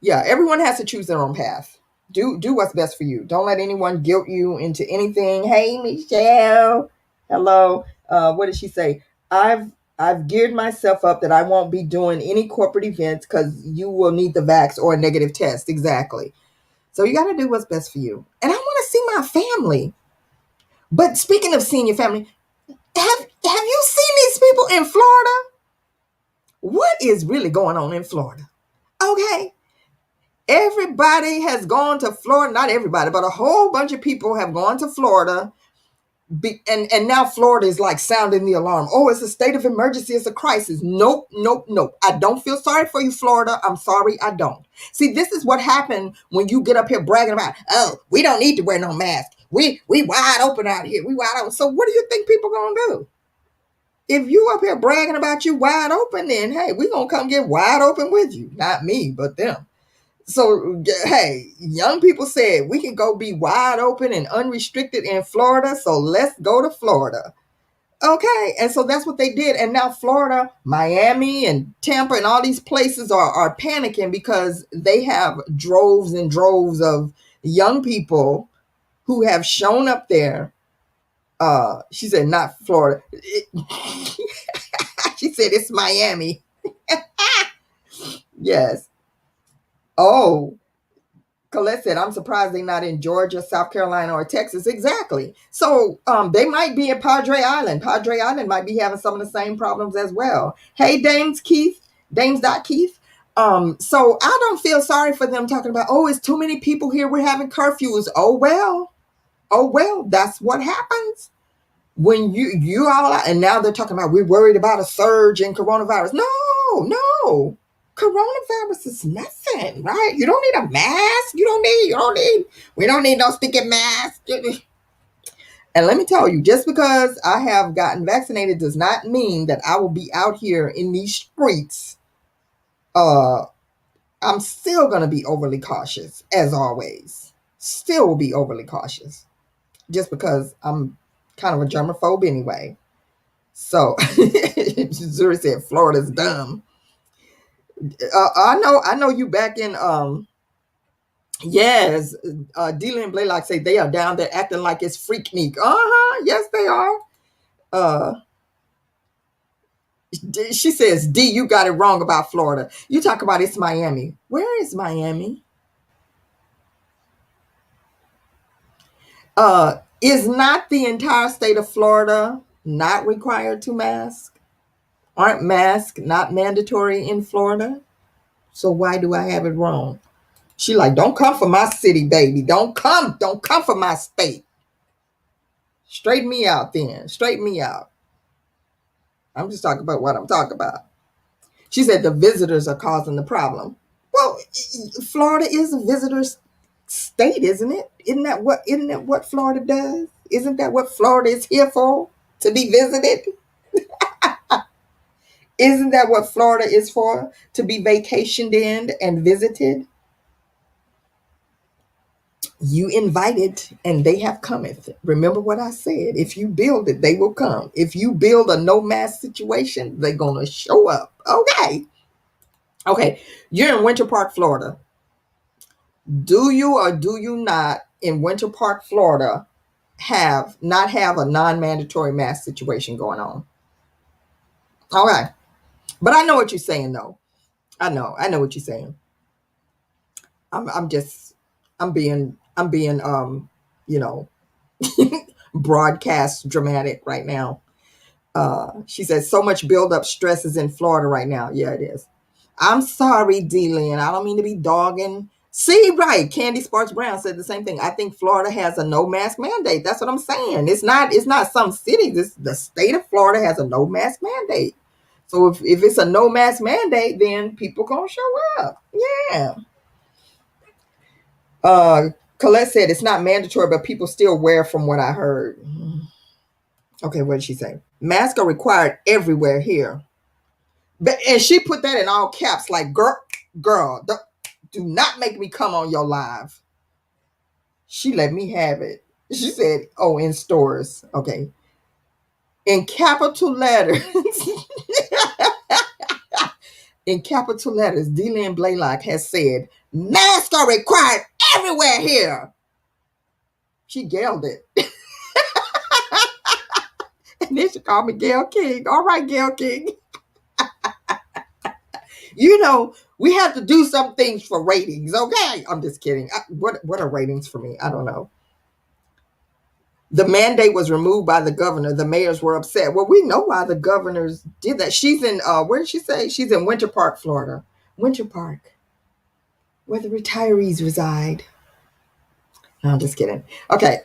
yeah, everyone has to choose their own path. Do what's best for you. Don't let anyone guilt you into anything. Hey, Michelle. Hello. What did she say? I've geared myself up that I won't be doing any corporate events because you will need the vax or a negative test. Exactly. So you got to do what's best for you. And I want to see my family. But speaking of seeing your family, have you seen these people in Florida? What is really going on in Florida? Okay. Everybody has gone to Florida. Not everybody, but a whole bunch of people have gone to Florida. And now Florida is like sounding the alarm. Oh, it's a state of emergency. It's a crisis. Nope, nope, nope. I don't feel sorry for you, Florida. I'm sorry, I don't. See, this is what happened when you get up here bragging about, oh, we don't need to wear no mask. We wide open out here. We wide open. So what do you think people gonna do? If you up here bragging about you wide open, then hey, we gonna come get wide open with you. Not me, but them. So, hey, young people said we can go be wide open and unrestricted in Florida. So let's go to Florida. Okay. And so that's what they did. And now Florida, Miami and Tampa and all these places are panicking because they have droves and droves of young people who have shown up there. She said, not Florida. She said, it's Miami. Yes. Oh, Colette said, I'm surprised they're not in Georgia, South Carolina, or Texas. Exactly. So they might be in Padre Island. Padre Island might be having some of the same problems as well. Hey, Dames Keith, Dames.Keith. So I don't feel sorry for them talking about, oh, it's too many people here. We're having curfews. Oh, well, that's what happens. When you all, and now they're talking about, we're worried about a surge in coronavirus. No. Coronavirus is nothing, right? You don't need a mask. We don't need no stinking mask. And let me tell you, just because I have gotten vaccinated does not mean that I will be out here in these streets. I'm still going to be overly cautious, as always. Still will be overly cautious, just because I'm kind of a germaphobe anyway. So, Zuri said Florida's dumb. I know you back in yes, Dealer and Blaylock say they are down there acting like it's Freaknik. Yes they are. She says, D, you got it wrong about Florida. You talk about it's Miami. Where is Miami? Is not the entire state of Florida not required to mask? Aren't masks not mandatory in Florida? So why do I have it wrong? She like, don't come for my city, baby. Don't come for my state. Straighten me out then. Straighten me out. I'm just talking about what I'm talking about. She said the visitors are causing the problem. Well, Florida is a visitor's state, isn't it? Isn't that what Florida does? Isn't that what Florida is here for? To be visited? Isn't that what Florida is for? To be vacationed in and visited? You invited and they have cometh. Remember what I said. If you build it, they will come. If you build a no mask situation, they're going to show up. Okay. You're in Winter Park, Florida. Do you or do you not in Winter Park, Florida have a non-mandatory mask situation going on? Okay. But I know what you're saying though. I know what you're saying. I'm being you know, broadcast dramatic right now. She says so much buildup stress is in Florida right now. Yeah, it is. I'm sorry, D-Lynn. I don't mean to be dogging. See, right. Candy Sparks Brown said the same thing. I think Florida has a no mask mandate. That's what I'm saying. It's not some city. The state of Florida has a no mask mandate. So if it's a no mask mandate, then people gonna show up. Yeah. Colette said it's not mandatory, but people still wear from what I heard. Okay, what did she say? Masks are required everywhere here. And she put that in all caps, like, girl, do not make me come on your live. She let me have it. She said, oh, in stores. Okay. In capital letters. In capital letters, D-Lynn Blaylock has said, masks are required everywhere here. She yelled it. And then she called me Gail King. All right, Gail King. We have to do some things for ratings, okay? I'm just kidding. What are ratings for me? I don't know. The mandate was removed by the governor. The mayors were upset. Well, we know why the governors did that. She's in, where did she say? She's in Winter Park, Florida. Winter Park, where the retirees reside. No, I'm just kidding. Okay.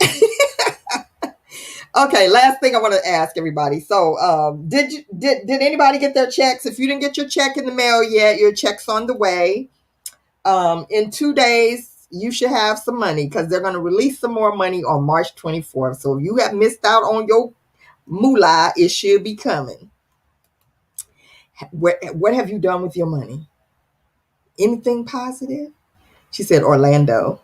Okay, last thing I want to ask everybody. So, did anybody get their checks? If you didn't get your check in the mail yet, your check's on the way. In 2 days, you should have some money because they're going to release some more money on March 24th. So if you have missed out on your moolah, it should be coming. What have you done with your money? Anything positive? She said Orlando.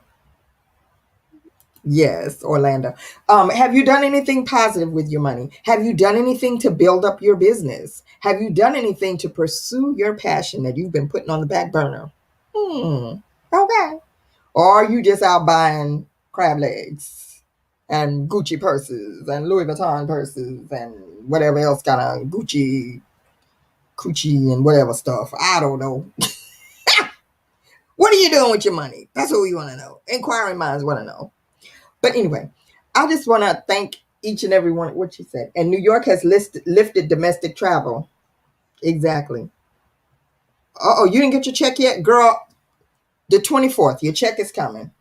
Yes, Orlando. Have you done anything positive with your money? Have you done anything to build up your business? Have you done anything to pursue your passion that you've been putting on the back burner? Okay. Or are you just out buying crab legs and Gucci purses and Louis Vuitton purses and whatever else kind of Gucci, Coochie and whatever stuff? I don't know. What are you doing with your money? That's what we want to know. Inquiring minds want to know. But anyway, I just want to thank each and every one. What she said. And New York has lifted domestic travel. Exactly. Oh, you didn't get your check yet? Girl, the 24th, your check is coming.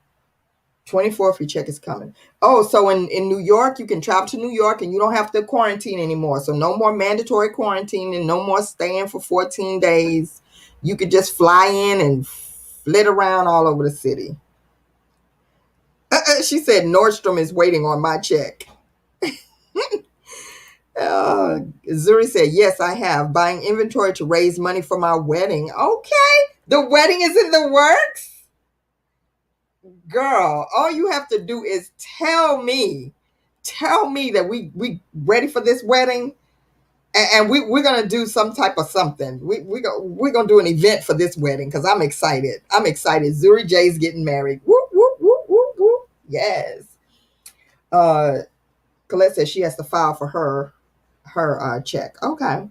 24th, your check is coming. Oh, so in New York, you can travel to New York and you don't have to quarantine anymore. So no more mandatory quarantine and no more staying for 14 days. You could just fly in and flit around all over the city. She said Nordstrom is waiting on my check. Zuri said, yes, I have. Buying inventory to raise money for my wedding. Okay. The wedding is in the works? Girl, all you have to do is tell me that we ready for this wedding, and we're gonna do some type of something. We're gonna do an event for this wedding because I'm excited. Zuri J's getting married. Whoop, whoop, whoop, whoop, whoop. Yes. Colette says she has to file for her check. Okay.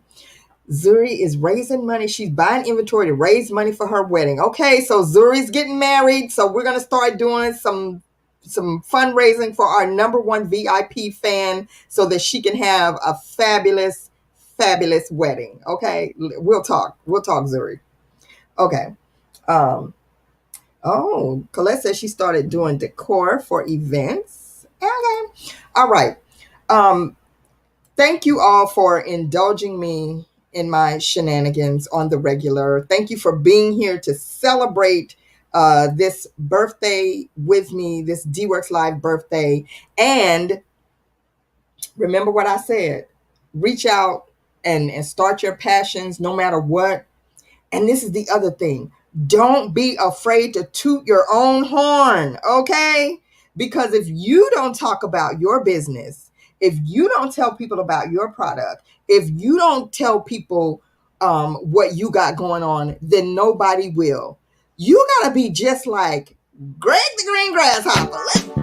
Zuri is raising money. She's buying inventory to raise money for her wedding. Okay, so Zuri's getting married. So we're gonna start doing some fundraising for our number one VIP fan so that she can have a fabulous, fabulous wedding. Okay, we'll talk, Zuri. Okay. Colette says she started doing decor for events. Okay. All right. Thank you all for indulging me in my shenanigans on the regular. Thank you for being here to celebrate this birthday with me, this DeeWorks Live birthday. And remember what I said, reach out and start your passions no matter what. And this is the other thing. Don't be afraid to toot your own horn, okay? Because if you don't talk about your business, if you don't tell people about your product, if you don't tell people what you got going on, then nobody will. You got to be just like Greg the Green Grasshopper.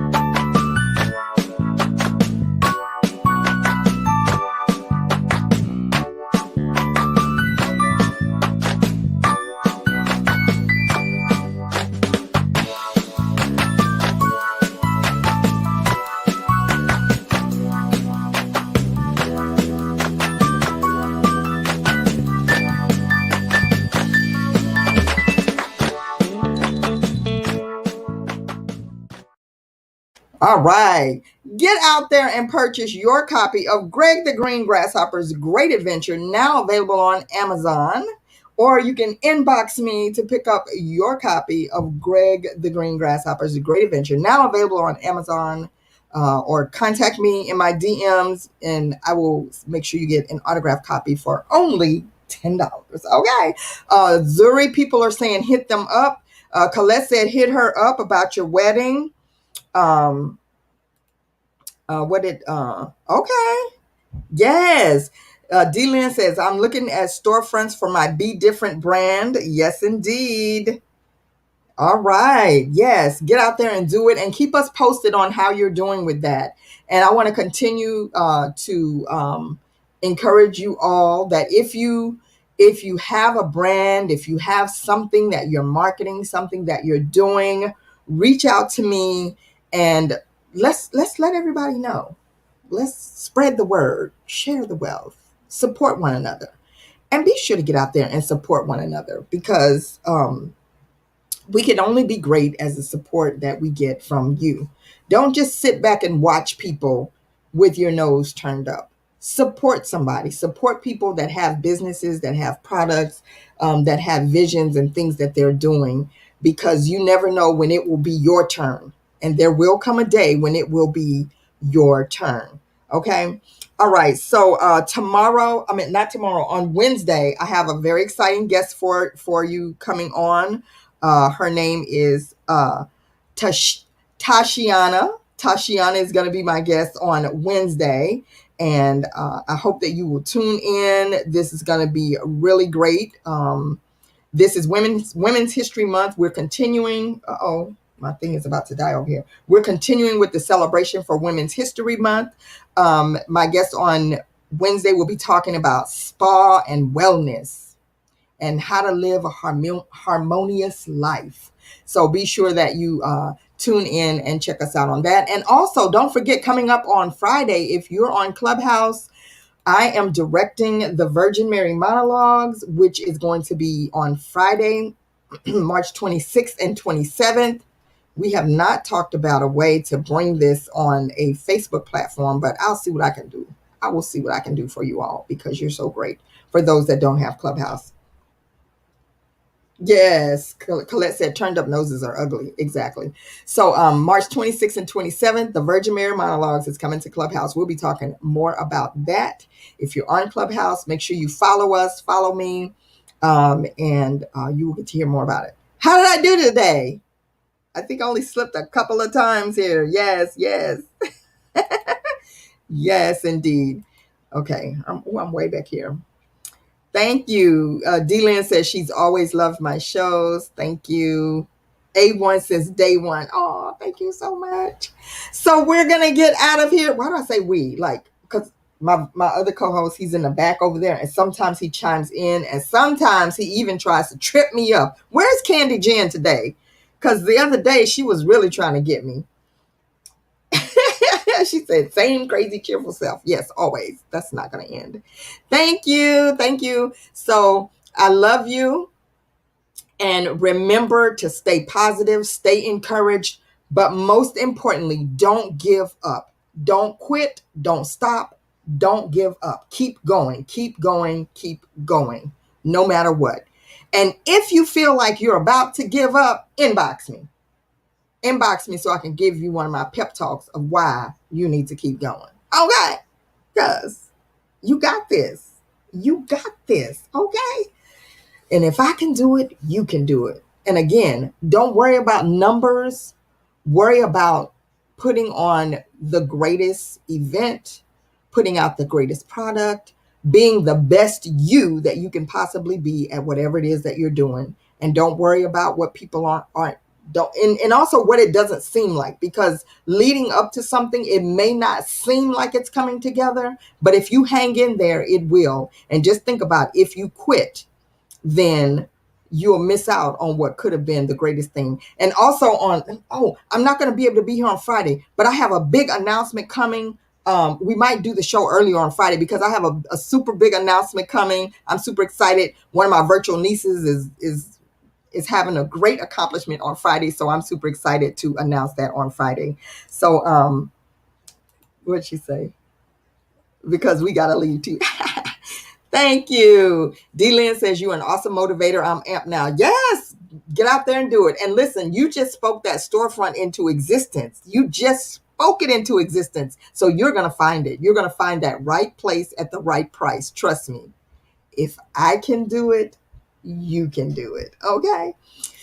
All right. Get out there and purchase your copy of Greg the Green Grasshopper's Great Adventure, now available on Amazon. Or you can inbox me to pick up your copy of Greg the Green Grasshopper's Great Adventure, now available on Amazon. Or contact me in my DMs, and I will make sure you get an autographed copy for only $10. Okay. Zuri, people are saying hit them up. Colette said hit her up about your wedding. Okay. Yes. D-Lynn says, I'm looking at storefronts for my Be Different brand. Yes, indeed. All right. Yes. Get out there and do it and keep us posted on how you're doing with that. And I want to continue to encourage you all that if you If you have a brand, if you have something that you're marketing, something that you're doing, reach out to me and let's let everybody know. Let's spread the word, share the wealth, support one another, and be sure to get out there and support one another because we can only be great as the support that we get from you. Don't just sit back and watch people with your nose turned up. Support somebody, support people that have businesses, that have products, that have visions and things that they're doing, because you never know when it will be your turn. And there will come a day when it will be your turn. Okay. All right. So not tomorrow, on Wednesday, I have a very exciting guest for you coming on. Her name is Tashiana. Tashiana is going to be my guest on Wednesday. And I hope that you will tune in. This is going to be really great. This is Women's History Month. We're continuing. My thing is about to die over here. We're continuing with the celebration for Women's History Month. My guest on Wednesday will be talking about spa and wellness and how to live a harmonious life. So be sure that you tune in and check us out on that. And also, don't forget, coming up on Friday, if you're on Clubhouse, I am directing the Virgin Mary Monologues, which is going to be on Friday, March 26th and 27th. We have not talked about a way to bring this on a Facebook platform, but I'll see what I can do. I will see what I can do for you all because you're so great. For those that don't have Clubhouse. Yes, Colette said turned up noses are ugly. Exactly. So March 26th and 27th, the Virgin Mary Monologues is coming to Clubhouse. We'll be talking more about that. If you're on Clubhouse, make sure you follow us, follow me, and you will get to hear more about it. How did I do today? I think I only slipped a couple of times here. Yes. Yes, indeed. Okay, I'm way back here. Thank you. D-Lynn says she's always loved my shows. Thank you. A1 says day one. Oh, thank you so much. So we're going to get out of here. Why do I say we? Like, because my other co-host, he's in the back over there. And sometimes he chimes in. And sometimes he even tries to trip me up. Where's Candy Jen today? Because the other day she was really trying to get me. She said, same crazy, cheerful self. Yes, always. That's not going to end. Thank you. Thank you. So I love you. And remember to stay positive, stay encouraged. But most importantly, don't give up. Don't quit. Don't stop. Don't give up. Keep going. Keep going. Keep going. No matter what. And if you feel like you're about to give up, inbox me. Inbox me so I can give you one of my pep talks of why you need to keep going. Okay? Because you got this. You got this. Okay? And if I can do it, you can do it. And again, don't worry about numbers. Worry about putting on the greatest event, putting out the greatest product, being the best you that you can possibly be at whatever it is that you're doing. And don't worry about what people aren't. And also what it doesn't seem like, because leading up to something, it may not seem like it's coming together, but if you hang in there, it will. And just think about, if you quit, then you'll miss out on what could have been the greatest thing. And also I'm not going to be able to be here on Friday, but I have a big announcement coming. We might do the show earlier on Friday because I have a super big announcement coming. I'm super excited. One of my virtual nieces is having a great accomplishment on Friday. So I'm super excited to announce that on Friday. So what'd she say? Because we got to leave too. Thank you. D-Lynn says you're an awesome motivator. I'm amped now. Yes, get out there and do it. And listen, you just spoke that storefront into existence. You just spoke it into existence. So you're going to find it. You're going to find that right place at the right price. Trust me. If I can do it, you can do it. Okay.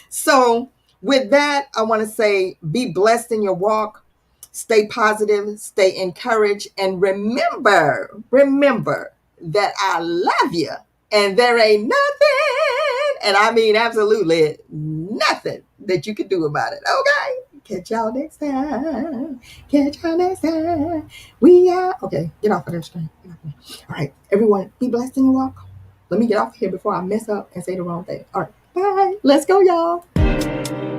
So with that, I want to say, be blessed in your walk, stay positive, stay encouraged, and remember that I love you and there ain't nothing, and I mean absolutely nothing that you can do about it. Okay. Catch y'all next time. We are. Okay. Get off of their screen. All right. Everyone, be blessed in your walk. Let me get off here before I mess up and say the wrong thing. All right. Bye. Let's go, y'all.